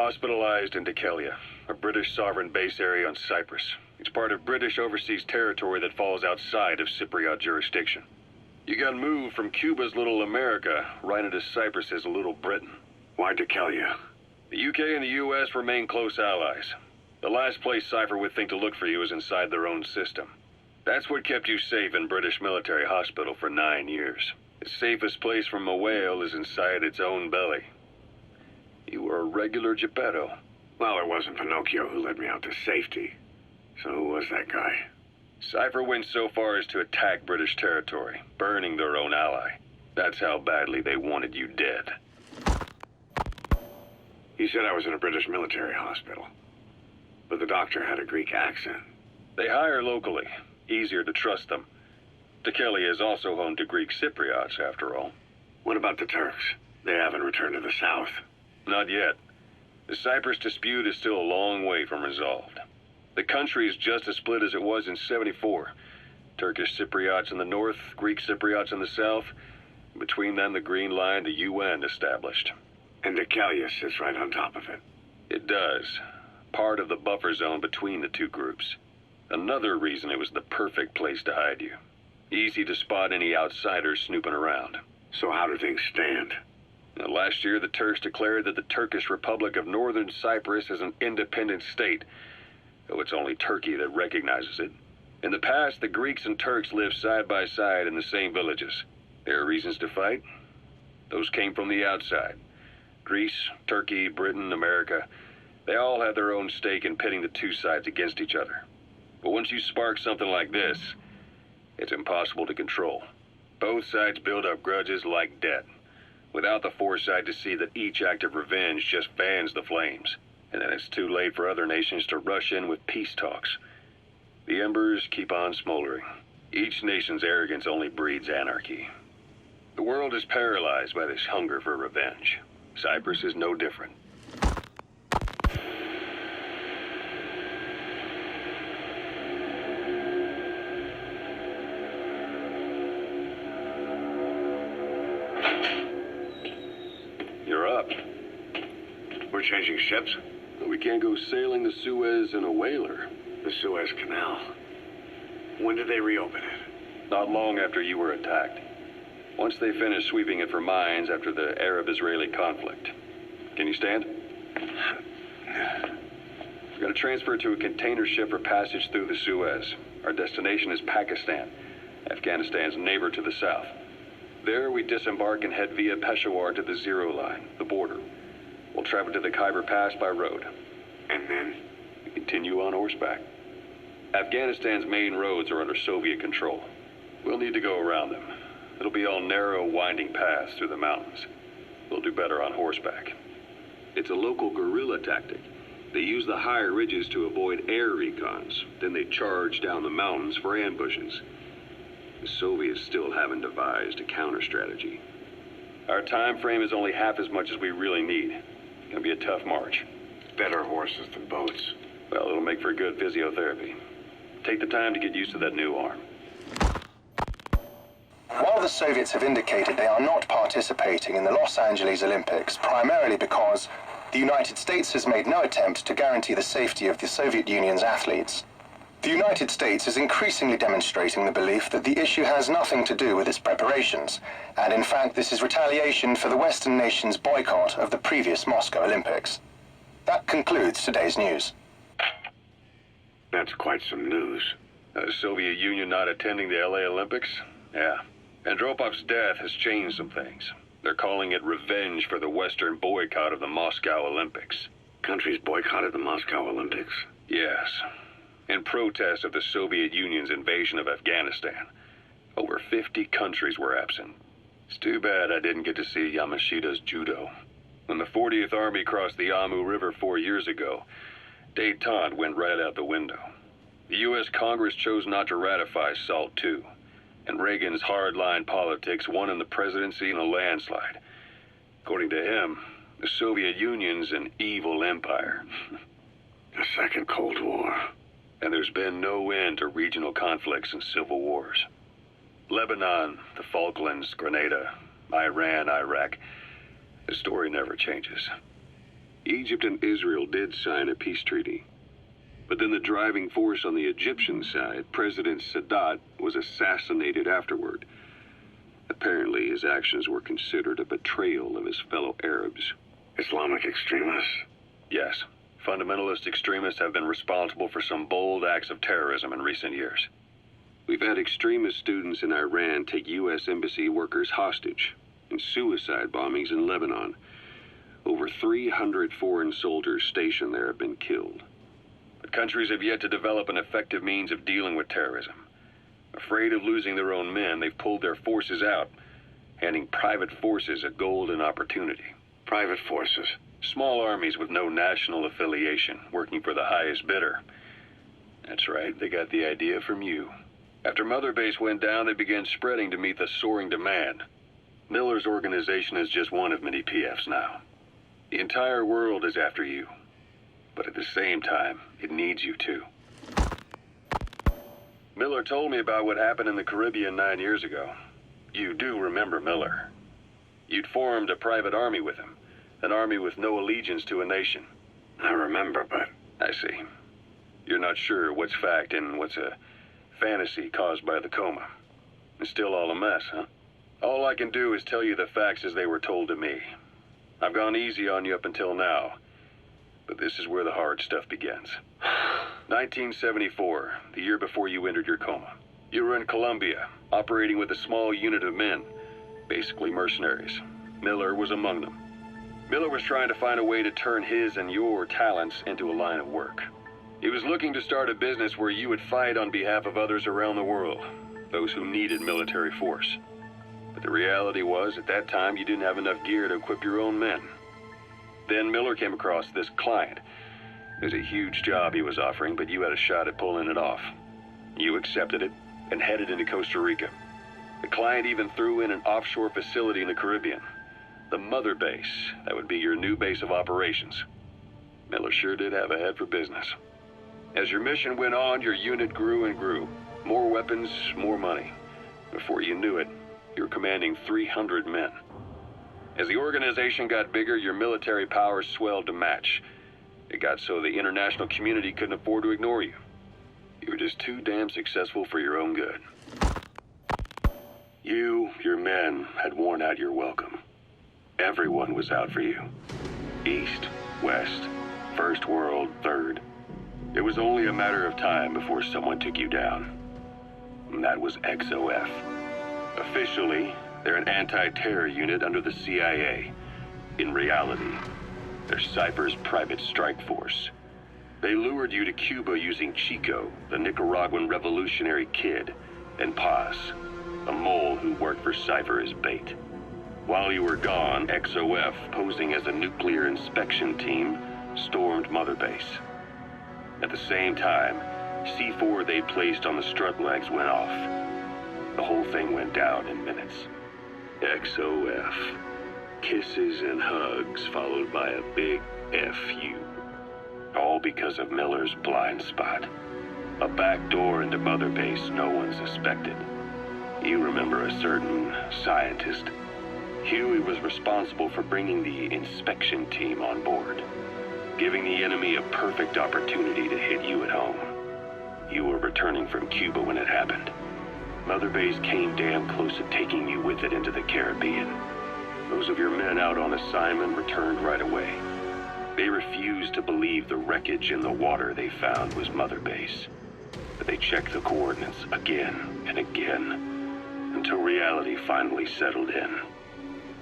hospitalized in Dikelia, a British sovereign base area on Cyprus. It's part of British overseas territory that falls outside of Cypriot jurisdiction. You got moved from Cuba's Little America right into Cyprus's Little Britain. Why Dikelia? The UK and the US remain close allies. The last place Cypher would think to look for you is inside their own system. That's what kept you safe in British military hospital for 9 years. The safest place from a whale is inside its own belly. You were a regular Geppetto. Well, it wasn't Pinocchio who led me out to safety. So who was that guy? Cypher went so far as to attack British territory, burning their own ally. That's how badly they wanted you dead. He said I was in a British military hospital. But the doctor had a Greek accent. They hire locally. Easier to trust them. Dikelia is also home to Greek Cypriots, after all. What about the Turks? They haven't returned to the south. Not yet. The Cyprus dispute is still a long way from resolved. The country is just as split as it was in '74. Turkish Cypriots in the north, Greek Cypriots in the south. Between them, the Green Line, the UN established. And Dikelia sits right on top of it. It does. Part of the buffer zone between the two groups. Another reason it was the perfect place to hide you. Easy to spot any outsiders snooping around. So how do things stand? Now, last year, the Turks declared that the Turkish Republic of Northern Cyprus is an independent state, though it's only Turkey that recognizes it. In the past, the Greeks and Turks lived side by side in the same villages. There are reasons to fight. Those came from the outside. Greece, Turkey, Britain, America, they all had their own stake in pitting the two sides against each other. But once you spark something like this, it's impossible to control. Both sides build up grudges like debt, without the foresight to see that each act of revenge just fans the flames. And then it's too late for other nations to rush in with peace talks. The embers keep on smoldering. Each nation's arrogance only breeds anarchy. The world is paralyzed by this hunger for revenge. Cyprus is no different. You're up. We're changing ships? We can't go sailing the Suez in a whaler. The Suez Canal. When did they reopen it? Not long after you were attacked. Once they finished sweeping it for mines after the Arab-Israeli conflict. Can you stand? We're going to transfer to a container ship for passage through the Suez. Our destination is Pakistan, Afghanistan's neighbor to the south. There we disembark and head via Peshawar to the Zero Line, the border. We'll travel to the Khyber Pass by road. And then? We continue on horseback. Afghanistan's main roads are under Soviet control. We'll need to go around them. It'll be all narrow, winding paths through the mountains. We'll do better on horseback. It's a local guerrilla tactic. They use the higher ridges to avoid air recons. Then they charge down the mountains for ambushes. The Soviets still haven't devised a counter-strategy. Our time frame is only half as much as we really need. It's gonna be a tough march. Better horses than boats. Well, it'll make for good physiotherapy. Take the time to get used to that new arm. While the Soviets have indicated they are not participating in the Los Angeles Olympics, primarily because the United States has made no attempt to guarantee the safety of the Soviet Union's athletes, the United States is increasingly demonstrating the belief that the issue has nothing to do with its preparations, and in fact this is retaliation for the Western nations' boycott of the previous Moscow Olympics. That concludes today's news. That's quite some news. The Soviet Union not attending the LA Olympics? Yeah. Andropov's death has changed some things. They're calling it revenge for the Western boycott of the Moscow Olympics. Countries boycotted the Moscow Olympics? Yes. In protest of the Soviet Union's invasion of Afghanistan. Over 50 countries were absent. It's too bad I didn't get to see Yamashita's judo. When the 40th Army crossed the Amu River 4 years ago, détente went right out the window. The U.S. Congress chose not to ratify SALT II, and Reagan's hardline politics won him the presidency in a landslide. According to him, the Soviet Union's an evil empire. A second Cold War. And there's been no end to regional conflicts and civil wars. Lebanon, the Falklands, Grenada, Iran, Iraq. The story never changes. Egypt and Israel did sign a peace treaty. But then the driving force on the Egyptian side, President Sadat, was assassinated afterward. Apparently, his actions were considered a betrayal of his fellow Arabs. Islamic extremists? Yes, fundamentalist extremists have been responsible for some bold acts of terrorism in recent years. We've had extremist students in Iran take U.S. embassy workers hostage, and suicide bombings in Lebanon. Over 300 foreign soldiers stationed there have been killed. But countries have yet to develop an effective means of dealing with terrorism. Afraid of losing their own men, they've pulled their forces out, handing private forces a golden opportunity. Private forces? Small armies with no national affiliation, working for the highest bidder. That's right, they got the idea from you. After Mother Base went down, they began spreading to meet the soaring demand. Miller's organization is just one of many PFs now. The entire world is after you. But at the same time, it needs you too. Miller told me about what happened in the Caribbean 9 years ago. You do remember Miller. You'd formed a private army with him. An army with no allegiance to a nation. I remember, but... I see. You're not sure what's fact and what's a fantasy caused by the coma. It's still all a mess, huh? All I can do is tell you the facts as they were told to me. I've gone easy on you up until now, but this is where the hard stuff begins. 1974, the year before you entered your coma. You were in Colombia, operating with a small unit of men, basically mercenaries. Miller was among them. Miller was trying to find a way to turn his and your talents into a line of work. He was looking to start a business where you would fight on behalf of others around the world, those who needed military force. But the reality was, at that time, you didn't have enough gear to equip your own men. Then Miller came across this client. It was a huge job he was offering, but you had a shot at pulling it off. You accepted it and headed into Costa Rica. The client even threw in an offshore facility in the Caribbean. The Mother Base, that would be your new base of operations. Miller sure did have a head for business. As your mission went on, your unit grew and grew. More weapons, more money. Before you knew it, you were commanding 300 men. As the organization got bigger, your military powers swelled to match. It got so the international community couldn't afford to ignore you. You were just too damn successful for your own good. You, your men, had worn out your welcome. Everyone was out for you. East, West, First World, Third. It was only a matter of time before someone took you down. And that was XOF. Officially, they're an anti-terror unit under the CIA. In reality, they're Cypher's private strike force. They lured you to Cuba using Chico, the Nicaraguan revolutionary kid, and Paz, a mole who worked for Cypher as bait. While you were gone, XOF, posing as a nuclear inspection team, stormed Mother Base. At the same time, C4 they placed on the strut legs went off. The whole thing went down in minutes. XOF. Kisses and hugs followed by a big FU. All because of Miller's blind spot. A back door into Mother Base no one suspected. You remember a certain scientist. Huey was responsible for bringing the inspection team on board, giving the enemy a perfect opportunity to hit you at home. You were returning from Cuba when it happened. Mother Base came damn close to taking you with it into the Caribbean. Those of your men out on assignment returned right away. They refused to believe the wreckage in the water they found was Mother Base. But they checked the coordinates again and again, until reality finally settled in.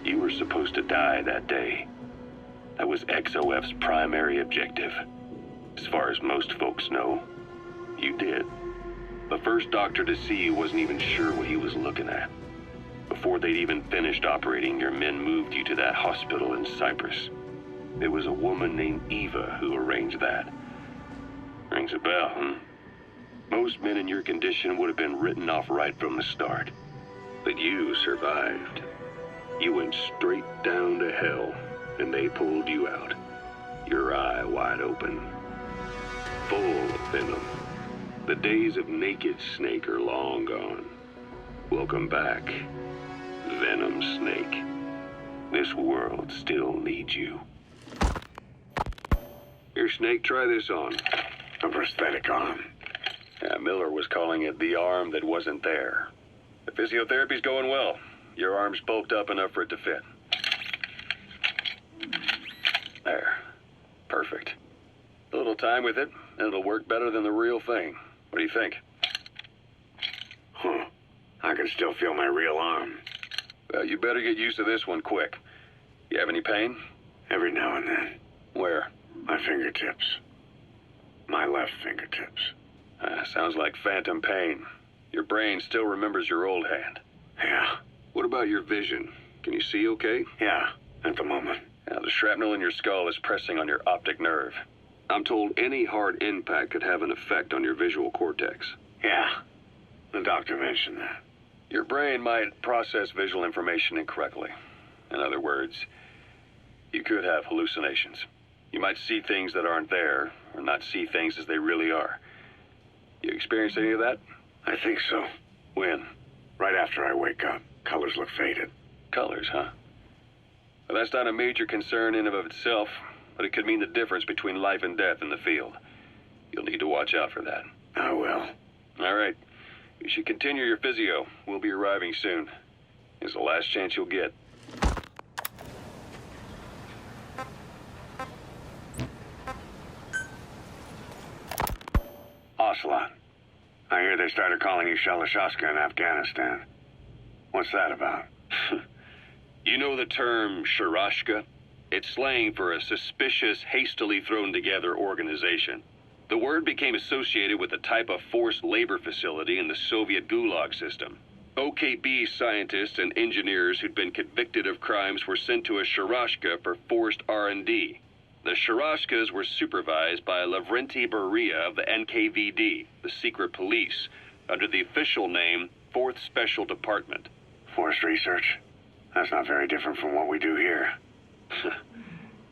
You were supposed to die that day. That was XOF's primary objective. As far as most folks know, you did. The first doctor to see you wasn't even sure what he was looking at. Before they'd even finished operating, your men moved you to that hospital in Cyprus. It was a woman named Eva who arranged that. Rings a bell, huh? Most men in your condition would have been written off right from the start. But you survived. You went straight down to hell, and they pulled you out. Your eye wide open. Full of venom. The days of Naked Snake are long gone. Welcome back, Venom Snake. This world still needs you. Snake, try this on. A prosthetic arm. Yeah, Miller was calling it the arm that wasn't there. The physiotherapy's going well. Your arm's bulked up enough for it to fit. There. Perfect. A little time with it, and it'll work better than the real thing. What do you think? Huh. I can still feel my real arm. Well, you better get used to this one quick. You have any pain? Every now and then. Where? My fingertips. My left fingertips. Sounds like phantom pain. Your brain still remembers your old hand. Yeah. What about your vision? Can you see okay? Yeah, at the moment. Now, the shrapnel in your skull is pressing on your optic nerve. I'm told any hard impact could have an effect on your visual cortex. Yeah. The doctor mentioned that. Your brain might process visual information incorrectly. In other words, you could have hallucinations. You might see things that aren't there, or not see things as they really are. You experience any of that? I think so. When? Right after I wake up. Colors look faded. Colors, huh? Well, that's not a major concern in and of itself, but it could mean the difference between life and death in the field. You'll need to watch out for that. I will. All right. You should continue your physio. We'll be arriving soon. It's the last chance you'll get. Ocelot. I hear they started calling you Shalashaska in Afghanistan. What's that about? You know the term Sharashka? It's slang for a suspicious, hastily thrown together organization. The word became associated with a type of forced labor facility in the Soviet Gulag system. OKB scientists and engineers who'd been convicted of crimes were sent to a Sharashka for forced R&D. The Sharashkas were supervised by Lavrenti Beria of the NKVD, the secret police, under the official name 4th Special Department. Forced research? That's not very different from what we do here.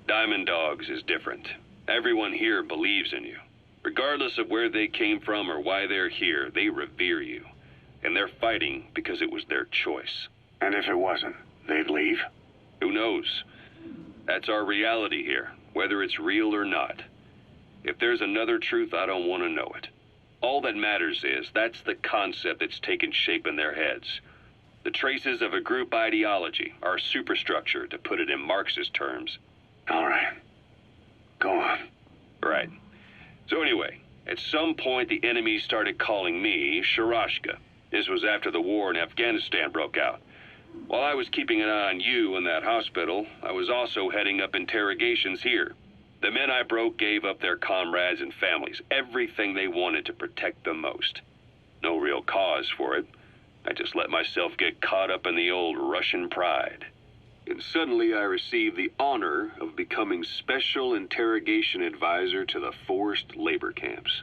Diamond Dogs is different. Everyone here believes in you. Regardless of where they came from or why they're here, they revere you. And they're fighting because it was their choice. And if it wasn't, they'd leave? Who knows? That's our reality here, whether it's real or not. If there's another truth, I don't want to know it. All that matters is that's the concept that's taken shape in their heads. The traces of a group ideology, our superstructure, to put it in Marxist terms. All right. Go on. Right. So anyway, at some point the enemy started calling me Sharashka. This was after the war in Afghanistan broke out. While I was keeping an eye on you in that hospital, I was also heading up interrogations here. The men I broke gave up their comrades and families, everything they wanted to protect them most. No real cause for it. I just let myself get caught up in the old Russian pride. And suddenly I received the honor of becoming Special Interrogation Advisor to the forced labor camps.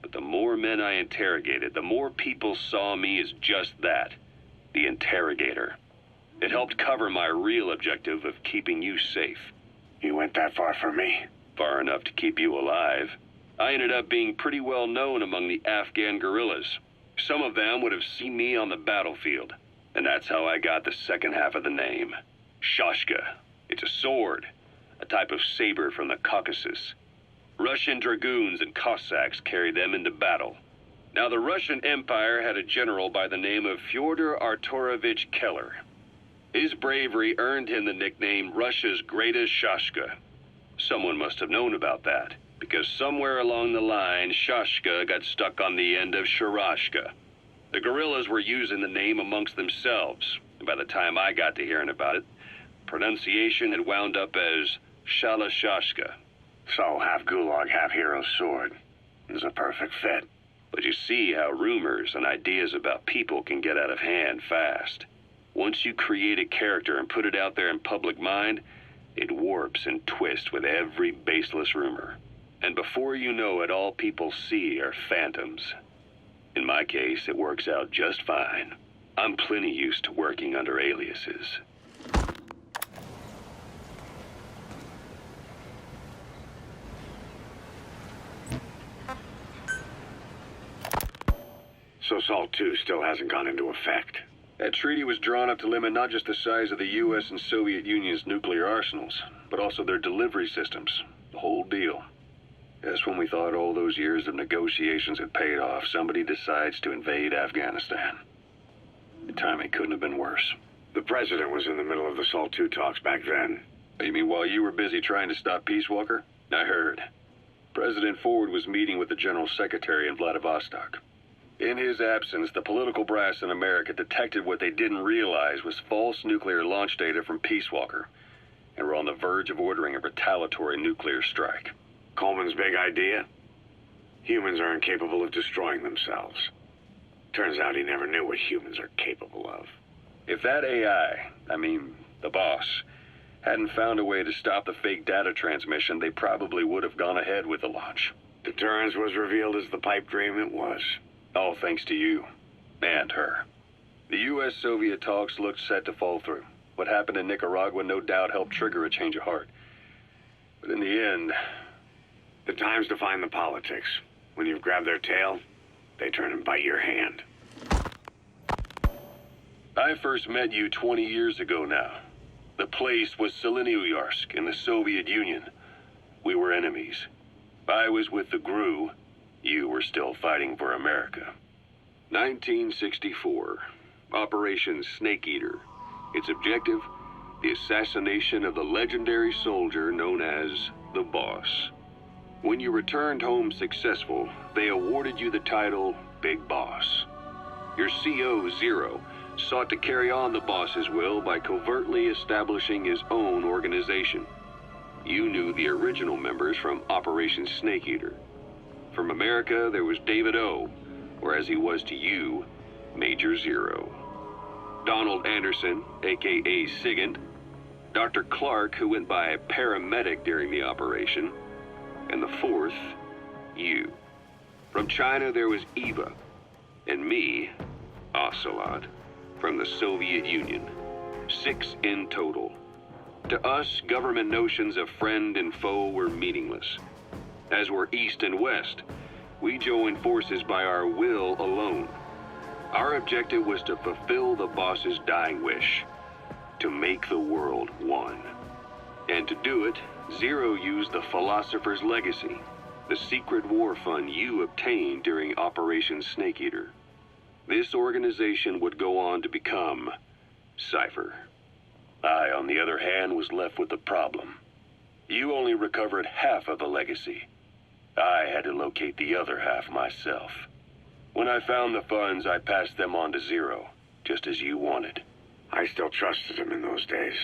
But the more men I interrogated, the more people saw me as just that, the interrogator. It helped cover my real objective of keeping you safe. You went that far for me? Far enough to keep you alive. I ended up being pretty well known among the Afghan guerrillas. Some of them would have seen me on the battlefield, and that's how I got the second half of the name. Shashka. It's a sword, a type of saber from the Caucasus. Russian dragoons and Cossacks carried them into battle. Now, the Russian Empire had a general by the name of Fyodor Arturovich Keller. His bravery earned him the nickname Russia's Greatest Shashka. Someone must have known about that, because somewhere along the line, Shashka got stuck on the end of Sharashka. The guerrillas were using the name amongst themselves, and by the time I got to hearing about it, pronunciation had wound up as Shalashashka. So, half Gulag, half Hero Sword. Is a perfect fit. But you see how rumors and ideas about people can get out of hand fast. Once you create a character and put it out there in public mind, it warps and twists with every baseless rumor. And before you know it, all people see are phantoms. In my case, it works out just fine. I'm plenty used to working under aliases. So SALT II still hasn't gone into effect. That treaty was drawn up to limit not just the size of the U.S. and Soviet Union's nuclear arsenals, but also their delivery systems. The whole deal. Just when we thought all those years of negotiations had paid off, somebody decides to invade Afghanistan. The timing couldn't have been worse. The president was in the middle of the SALT II talks back then. You mean while you were busy trying to stop Peace Walker? I heard. President Ford was meeting with the General Secretary in Vladivostok. In his absence, the political brass in America detected what they didn't realize was false nuclear launch data from Peace Walker, and were on the verge of ordering a retaliatory nuclear strike. Coleman's big idea? Humans are incapable of destroying themselves. Turns out he never knew what humans are capable of. If that AI, the boss, hadn't found a way to stop the fake data transmission, they probably would have gone ahead with the launch. Deterrence was revealed as the pipe dream it was. All thanks to you. And her. The U.S.-Soviet talks looked set to fall through. What happened in Nicaragua no doubt helped trigger a change of heart. But in the end... The time's to find the politics. When you've grabbed their tail, they turn and bite your hand. I first met you 20 years ago now. The place was Selenouyarsk in the Soviet Union. We were enemies. I was with the GRU. You were still fighting for America. 1964. Operation Snake Eater. Its objective? The assassination of the legendary soldier known as the Boss. When you returned home successful, they awarded you the title Big Boss. Your CO, Zero, sought to carry on the boss's will by covertly establishing his own organization. You knew the original members from Operation Snake Eater. From America, there was David O., or as he was to you, Major Zero. Donald Anderson, a.k.a. Sigint. Dr. Clark, who went by paramedic during the operation. And the fourth, you. From China, there was Eva. And me, Ocelot, from the Soviet Union. 6 in total. To us, government notions of friend and foe were meaningless. As were East and West, we joined forces by our will alone. Our objective was to fulfill the boss's dying wish, to make the world one. And to do it, Zero used the Philosopher's Legacy, the secret war fund you obtained during Operation Snake Eater. This organization would go on to become Cypher. I, on the other hand, was left with the problem. You only recovered half of the legacy. I had to locate the other half myself. When I found the funds, I passed them on to Zero, just as you wanted. I still trusted him in those days.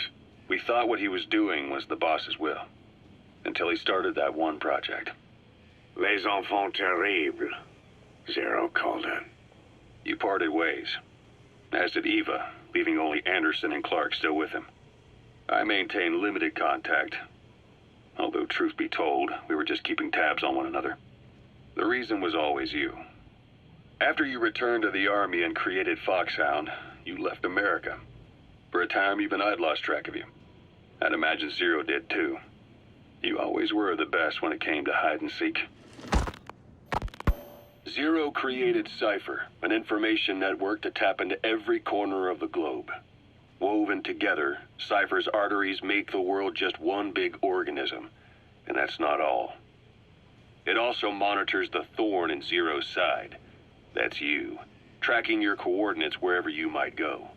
We thought what he was doing was the boss's will, until he started that one project. Les enfants terribles, Zero called it. You parted ways, as did Eva, leaving only Anderson and Clark still with him. I maintained limited contact, although truth be told, we were just keeping tabs on one another. The reason was always you. After you returned to the Army and created Foxhound, you left America. For a time, even I'd lost track of you. I'd imagine Zero did too. You always were the best when it came to hide and seek. Zero created Cypher, an information network to tap into every corner of the globe. Woven together, Cypher's arteries make the world just one big organism, and that's not all. It also monitors the thorn in Zero's side. That's you, tracking your coordinates wherever you might go.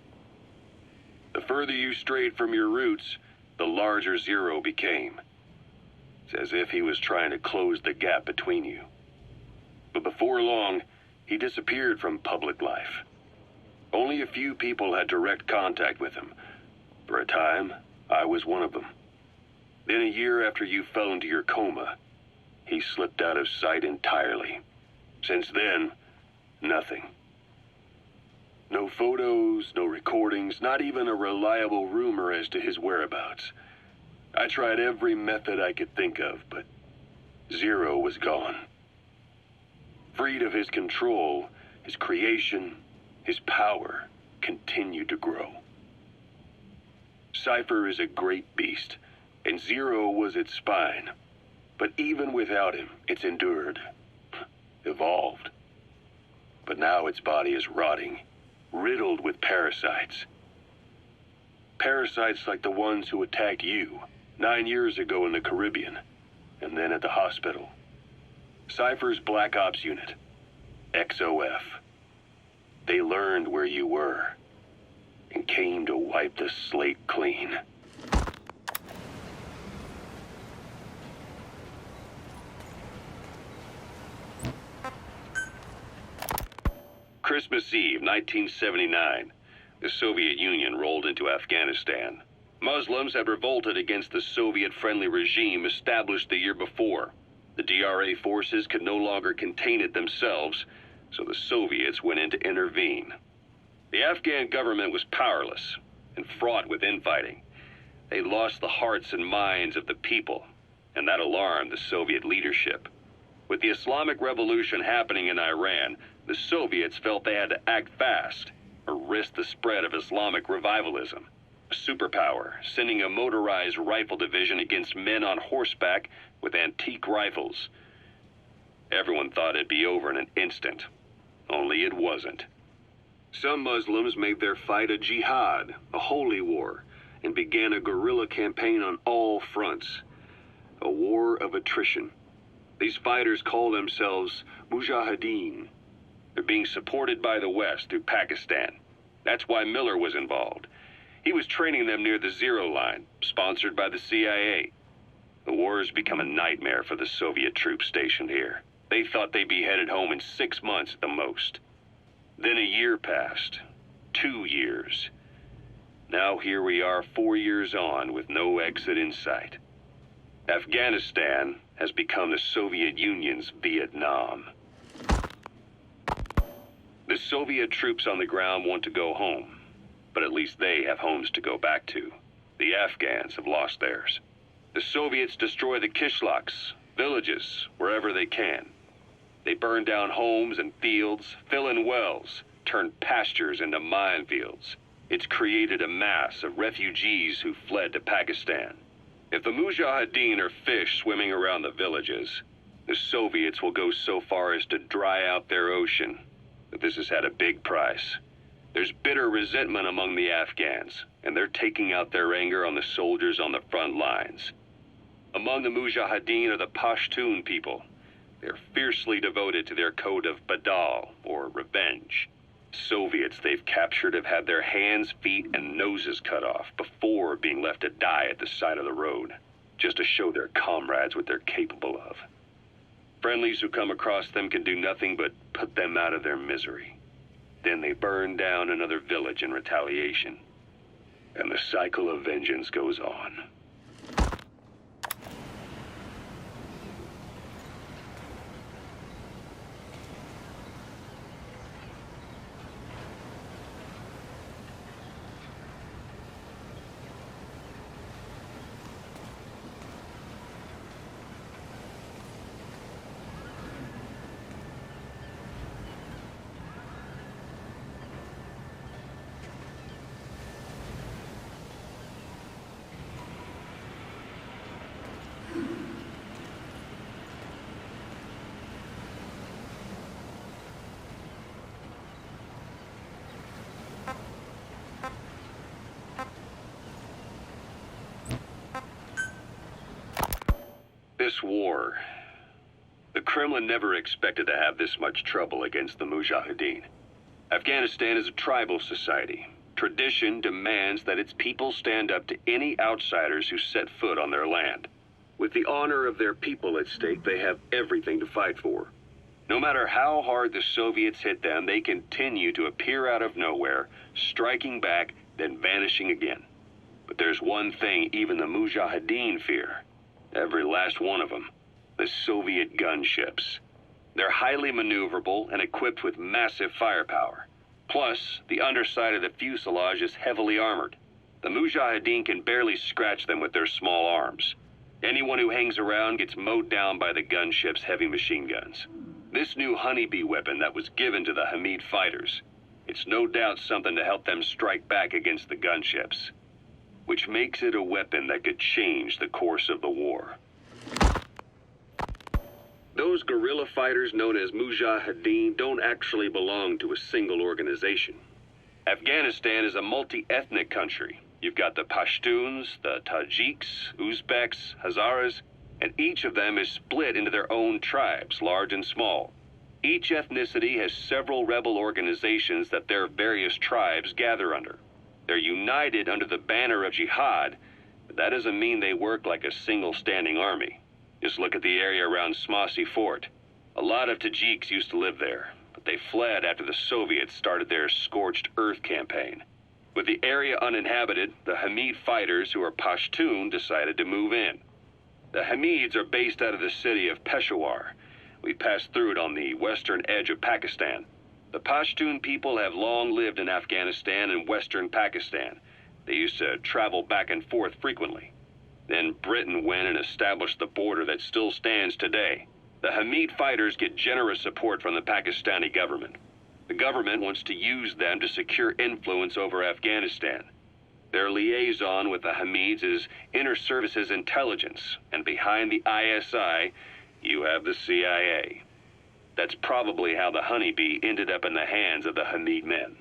The further you strayed from your roots, the larger Zero became. It's as if he was trying to close the gap between you. But before long, he disappeared from public life. Only a few people had direct contact with him. For a time, I was one of them. Then a year after you fell into your coma, he slipped out of sight entirely. Since then, nothing. No photos, no recordings, not even a reliable rumor as to his whereabouts. I tried every method I could think of, but Zero was gone. Freed of his control, his creation, his power continued to grow. Cypher is a great beast, and Zero was its spine. But even without him, it's endured, evolved. But now its body is rotting, riddled with parasites. Parasites like the ones who attacked you 9 years ago in the Caribbean, and then at the hospital. Cypher's Black Ops Unit, XOF. They learned where you were and came to wipe the slate clean. Christmas Eve, 1979, the Soviet Union rolled into Afghanistan. Muslims had revolted against the Soviet-friendly regime established the year before. The DRA forces could no longer contain it themselves, so the Soviets went in to intervene. The Afghan government was powerless and fraught with infighting. They lost the hearts and minds of the people, and that alarmed the Soviet leadership. With the Islamic Revolution happening in Iran, the Soviets felt they had to act fast or risk the spread of Islamic revivalism. A superpower, sending a motorized rifle division against men on horseback with antique rifles. Everyone thought it'd be over in an instant, only it wasn't. Some Muslims made their fight a jihad, a holy war, and began a guerrilla campaign on all fronts. A war of attrition. These fighters call themselves Mujahideen. They're being supported by the West through Pakistan. That's why Miller was involved. He was training them near the Zero Line, sponsored by the CIA. The war has become a nightmare for the Soviet troops stationed here. They thought they'd be headed home in 6 months at the most. Then a year passed. 2 years. Now here we are 4 years on with no exit in sight. Afghanistan has become the Soviet Union's Vietnam. The Soviet troops on the ground want to go home, but at least they have homes to go back to. The Afghans have lost theirs. The Soviets destroy the kishlaks, villages, wherever they can. They burn down homes and fields, fill in wells, turn pastures into minefields. It's created a mass of refugees who fled to Pakistan. If the Mujahideen are fish swimming around the villages, the Soviets will go so far as to dry out their ocean. But this has had a big price. There's bitter resentment among the Afghans, and they're taking out their anger on the soldiers on the front lines. Among the Mujahideen are the Pashtun people. They're fiercely devoted to their code of Badal, or revenge. Soviets they've captured have had their hands, feet, and noses cut off before being left to die at the side of the road, just to show their comrades what they're capable of. Friendlies who come across them can do nothing but put them out of their misery. Then they burn down another village in retaliation. And the cycle of vengeance goes on. This war, the Kremlin never expected to have this much trouble against the Mujahideen. Afghanistan is a tribal society. Tradition demands that its people stand up to any outsiders who set foot on their land. With the honor of their people at stake, they have everything to fight for. No matter how hard the Soviets hit them, they continue to appear out of nowhere, striking back, then vanishing again. But there's one thing even the Mujahideen fear. Every last one of them. The Soviet gunships. They're highly maneuverable and equipped with massive firepower. Plus, the underside of the fuselage is heavily armored. The Mujahideen can barely scratch them with their small arms. Anyone who hangs around gets mowed down by the gunship's heavy machine guns. This new honeybee weapon that was given to the Hamid fighters, it's no doubt something to help them strike back against the gunships, which makes it a weapon that could change the course of the war. Those guerrilla fighters known as Mujahideen don't actually belong to a single organization. Afghanistan is a multi-ethnic country. You've got the Pashtuns, the Tajiks, Uzbeks, Hazaras. and each of them is split into their own tribes, large and small. Each ethnicity has several rebel organizations that their various tribes gather under. They're united under the banner of jihad, but that doesn't mean they work like a single standing army. Just look at the area around Smossy Fort. A lot of Tajiks used to live there, but they fled after the Soviets started their Scorched Earth campaign. With the area uninhabited, the Hamid fighters, who are Pashtun, decided to move in. The Hamids are based out of the city of Peshawar. We passed through it on the western edge of Pakistan. The Pashtun people have long lived in Afghanistan and western Pakistan. They used to travel back and forth frequently. Then Britain went and established the border that still stands today. The Hamid fighters get generous support from the Pakistani government. The government wants to use them to secure influence over Afghanistan. Their liaison with the Hamids is Inter-Services Intelligence, and behind the ISI, you have the CIA. That's probably how the honeybee ended up in the hands of the Hamid men.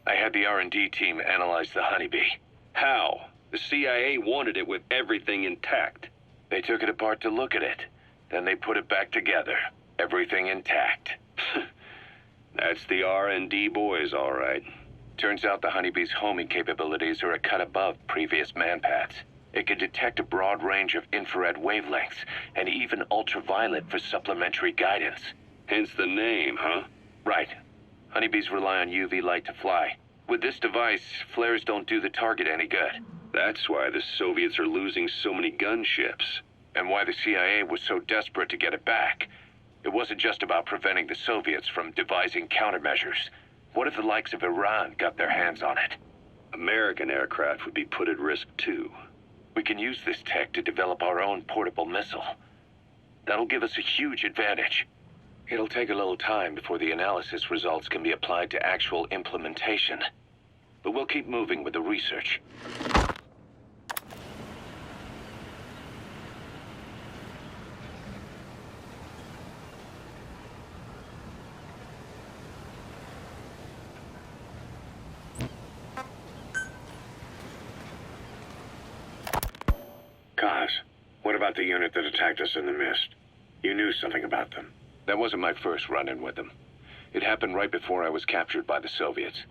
I had the R&D team analyze the honeybee. How? The CIA wanted it with everything intact. They took it apart to look at it. Then they put it back together. Everything intact. That's the R&D boys, all right. Turns out the honeybee's homing capabilities are a cut above previous manpads. It can detect a broad range of infrared wavelengths, and even ultraviolet for supplementary guidance. Hence the name, huh? Right. Honeybees rely on UV light to fly. With this device, flares don't do the target any good. That's why the Soviets are losing so many gunships. And why the CIA was so desperate to get it back. It wasn't just about preventing the Soviets from devising countermeasures. What if the likes of Iran got their hands on it? American aircraft would be put at risk too. We can use this tech to develop our own portable missile. That'll give us a huge advantage. It'll take a little time before the analysis results can be applied to actual implementation. But we'll keep moving with the research. Kaz, what about the unit that attacked us in the mist? You knew something about them. That wasn't my first run-in with them. It happened right before I was captured by the Soviets.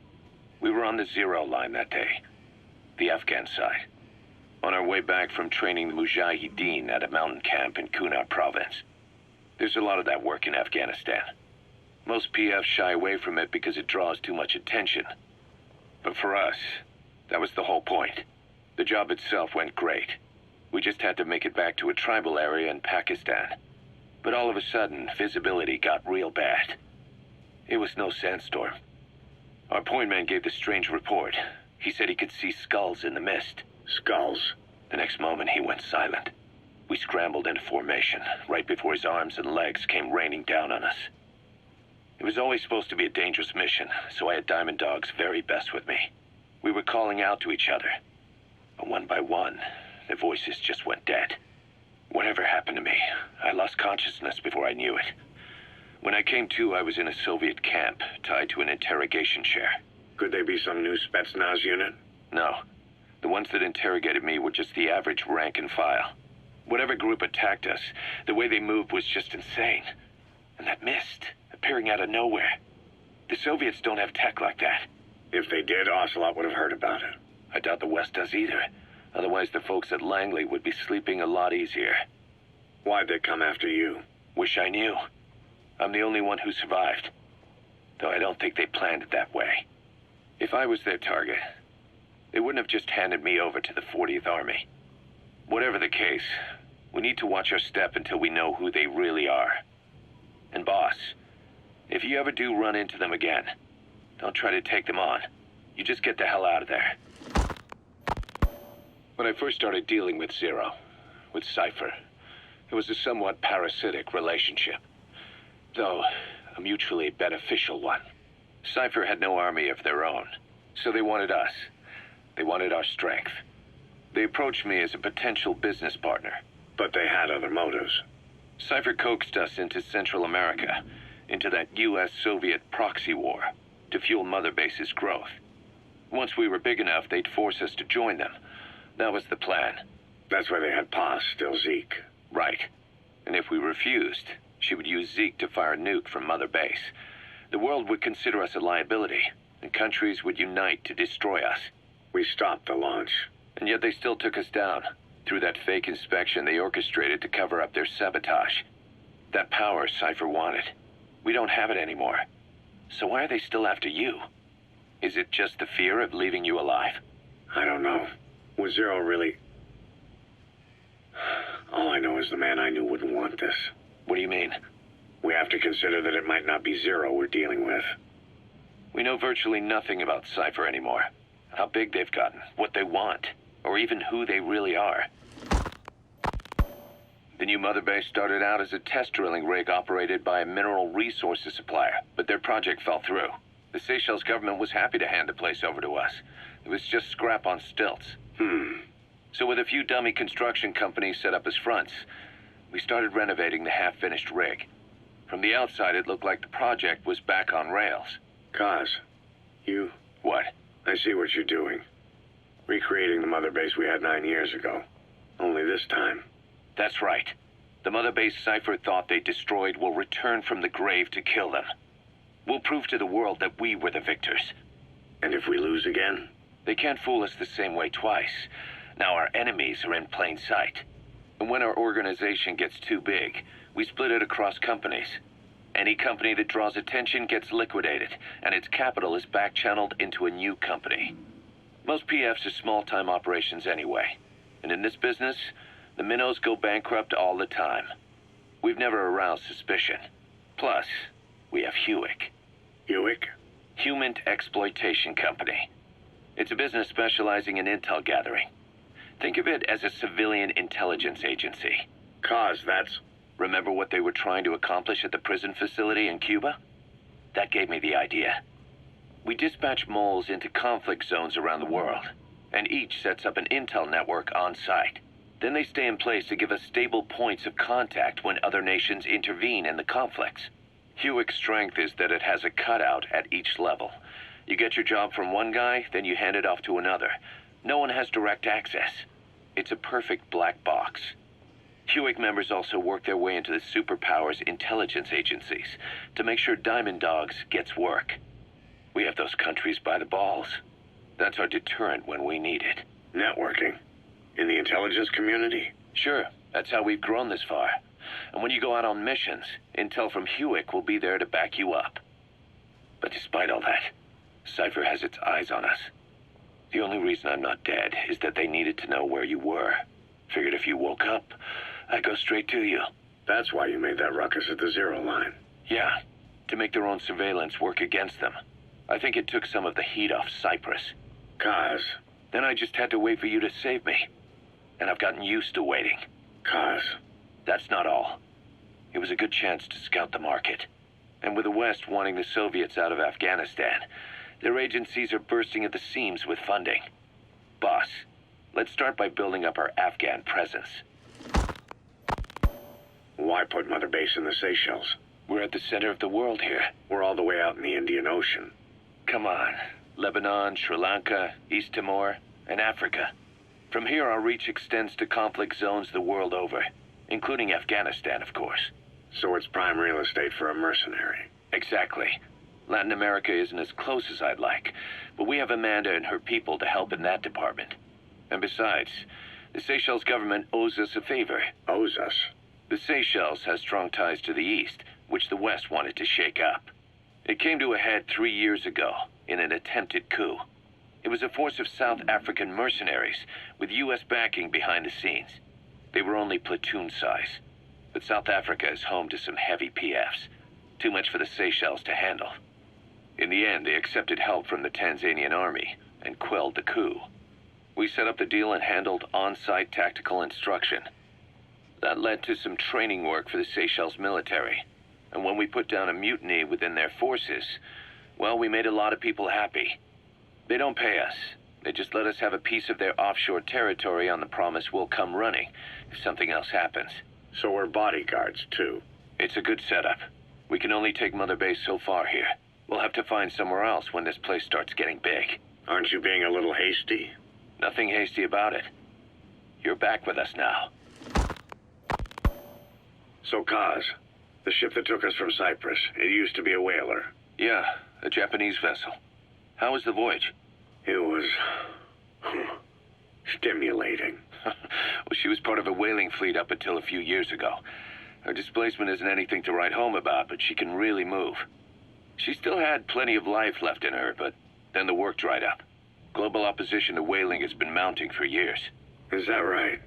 We were on the zero line that day, the Afghan side, on our way back from training the Mujahideen at a mountain camp in Kunar province. There's a lot of that work in Afghanistan. Most PFs shy away from it because it draws too much attention. But for us, that was the whole point. The job itself went great. We just had to make it back to a tribal area in Pakistan. But all of a sudden, visibility got real bad. It was no sandstorm. Our point man gave this strange report. He said he could see skulls in the mist. Skulls? The next moment, he went silent. We scrambled into formation, right before his arms and legs came raining down on us. It was always supposed to be a dangerous mission, so I had Diamond Dog's very best with me. We were calling out to each other. But one by one, the voices just went dead. Whatever happened to me, I lost consciousness before I knew it. When I came to, I was in a Soviet camp, tied to an interrogation chair. Could they be some new Spetsnaz unit? No. The ones that interrogated me were just the average rank and file. Whatever group attacked us, the way they moved was just insane. And that mist, appearing out of nowhere. The Soviets don't have tech like that. If they did, Ocelot would have heard about it. I doubt the West does either. Otherwise, the folks at Langley would be sleeping a lot easier. Why'd they come after you? Wish I knew. I'm the only one who survived. Though I don't think they planned it that way. If I was their target, they wouldn't have just handed me over to the 40th Army. Whatever the case, we need to watch our step until we know who they really are. And boss, if you ever do run into them again, don't try to take them on. You just get the hell out of there. When I first started dealing with Zero, with Cypher, it was a somewhat parasitic relationship, though a mutually beneficial one. Cypher had no army of their own, so they wanted us. They wanted our strength. They approached me as a potential business partner. But they had other motives. Cypher coaxed us into Central America, into that U.S.-Soviet proxy war, to fuel Mother Base's growth. Once we were big enough, they'd force us to join them. That was the plan. That's why they had Paz, still Zeke. Right. And if we refused, she would use Zeke to fire a nuke from Mother Base. The world would consider us a liability, and countries would unite to destroy us. We stopped the launch. And yet they still took us down, through that fake inspection they orchestrated to cover up their sabotage. That power Cypher wanted. We don't have it anymore. So why are they still after you? Is it just the fear of leaving you alive? I don't know. Was Zero really... All I know is the man I knew wouldn't want this. What do you mean? We have to consider that it might not be Zero we're dealing with. We know virtually nothing about Cypher anymore. How big they've gotten, what they want, or even who they really are. The new Mother Base started out as a test drilling rig operated by a mineral resources supplier, but their project fell through. The Seychelles government was happy to hand the place over to us. It was just scrap on stilts. So with a few dummy construction companies set up as fronts, we started renovating the half-finished rig. From the outside, it looked like the project was back on rails. Kaz, you... What? I see what you're doing. Recreating the Mother Base we had 9 years ago. Only this time. That's right. The Mother Base Cypher thought they destroyed will return from the grave to kill them. We'll prove to the world that we were the victors. And if we lose again? They can't fool us the same way twice. Now our enemies are in plain sight. And when our organization gets too big, we split it across companies. Any company that draws attention gets liquidated, and its capital is back-channeled into a new company. Most PFs are small-time operations anyway. And in this business, the minnows go bankrupt all the time. We've never aroused suspicion. Plus, we have Hewick. Hewick? Human Exploitation Company. It's a business specializing in intel gathering. Think of it as a civilian intelligence agency. Kaz, that's... Remember what they were trying to accomplish at the prison facility in Cuba? That gave me the idea. We dispatch moles into conflict zones around the world, and each sets up an intel network on site. Then they stay in place to give us stable points of contact when other nations intervene in the conflicts. Hewick's strength is that it has a cutout at each level. You get your job from one guy, then you hand it off to another. No one has direct access. It's a perfect black box. Hewick members also work their way into the superpowers intelligence agencies to make sure Diamond Dogs gets work. We have those countries by the balls. That's our deterrent when we need it. Networking? In the intelligence community? Sure, that's how we've grown this far. And when you go out on missions, intel from Hewick will be there to back you up. But despite all that, Cypher has its eyes on us. The only reason I'm not dead is that they needed to know where you were. Figured if you woke up, I'd go straight to you. That's why you made that ruckus at the Zero line. Yeah, to make their own surveillance work against them. I think it took some of the heat off Cyprus. Kaz. Then I just had to wait for you to save me. And I've gotten used to waiting. Kaz. That's not all. It was a good chance to scout the market. And with the West wanting the Soviets out of Afghanistan, their agencies are bursting at the seams with funding. Boss, let's start by building up our Afghan presence. Why put Mother Base in the Seychelles? We're at the center of the world here. We're all the way out in the Indian Ocean. Come on. Lebanon, Sri Lanka, East Timor, and Africa. From here, our reach extends to conflict zones the world over, including Afghanistan, of course. So it's prime real estate for a mercenary. Exactly. Latin America isn't as close as I'd like, but we have Amanda and her people to help in that department. And besides, the Seychelles government owes us a favor. Owes us? The Seychelles has strong ties to the East, which the West wanted to shake up. It came to a head 3 years ago in an attempted coup. It was a force of South African mercenaries with U.S. backing behind the scenes. They were only platoon size, but South Africa is home to some heavy PFs, too much for the Seychelles to handle. In the end, they accepted help from the Tanzanian army and quelled the coup. We set up the deal and handled on-site tactical instruction. That led to some training work for the Seychelles military. And when we put down a mutiny within their forces, well, we made a lot of people happy. They don't pay us, They just let us have a piece of their offshore territory on the promise we'll come running if something else happens. So we're bodyguards, too. It's a good setup. We can only take Mother Base so far here. We'll have to find somewhere else when this place starts getting big. Aren't you being a little hasty? Nothing hasty about it. You're back with us now. So, Kaz, the ship that took us from Cyprus, it used to be a whaler. Yeah, a Japanese vessel. How was the voyage? It was... stimulating. Well, she was part of a whaling fleet up until a few years ago. Her displacement isn't anything to write home about, but she can really move. She still had plenty of life left in her, but then the work dried up. Global opposition to whaling has been mounting for years. Is that right?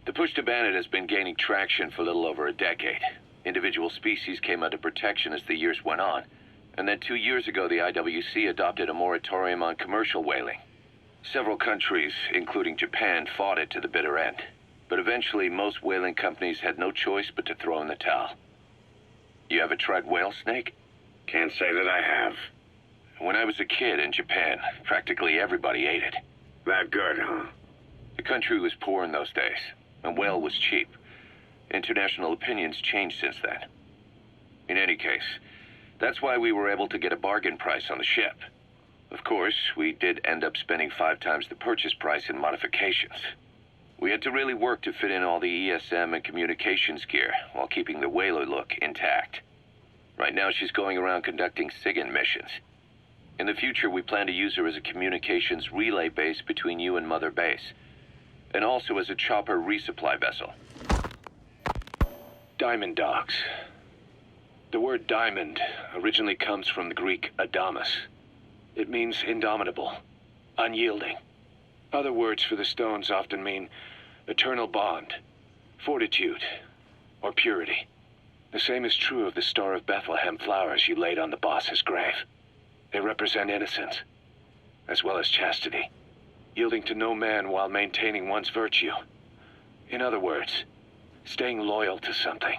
The push to ban it has been gaining traction for a little over a decade. Individual species came under protection as the years went on. And then 2 years ago, the IWC adopted a moratorium on commercial whaling. Several countries, including Japan, fought it to the bitter end. But eventually, most whaling companies had no choice but to throw in the towel. You ever tried whale snake? Can't say that I have. When I was a kid in Japan, practically everybody ate it. That good, huh? The country was poor in those days, and whale was cheap. International opinions changed since then. In any case, that's why we were able to get a bargain price on the ship. Of course, we did end up spending 5 times the purchase price in modifications. We had to really work to fit in all the ESM and communications gear while keeping the whaler look intact. Right now, she's going around conducting SIGINT missions. In the future, we plan to use her as a communications relay base between you and Mother Base, and also as a chopper resupply vessel. Diamond dogs. The word diamond originally comes from the Greek adamas. It means indomitable, unyielding. Other words for the stones often mean eternal bond, fortitude, or purity. The same is true of the Star of Bethlehem flowers you laid on the boss's grave. They represent innocence, as well as chastity, yielding to no man while maintaining one's virtue. In other words, staying loyal to something.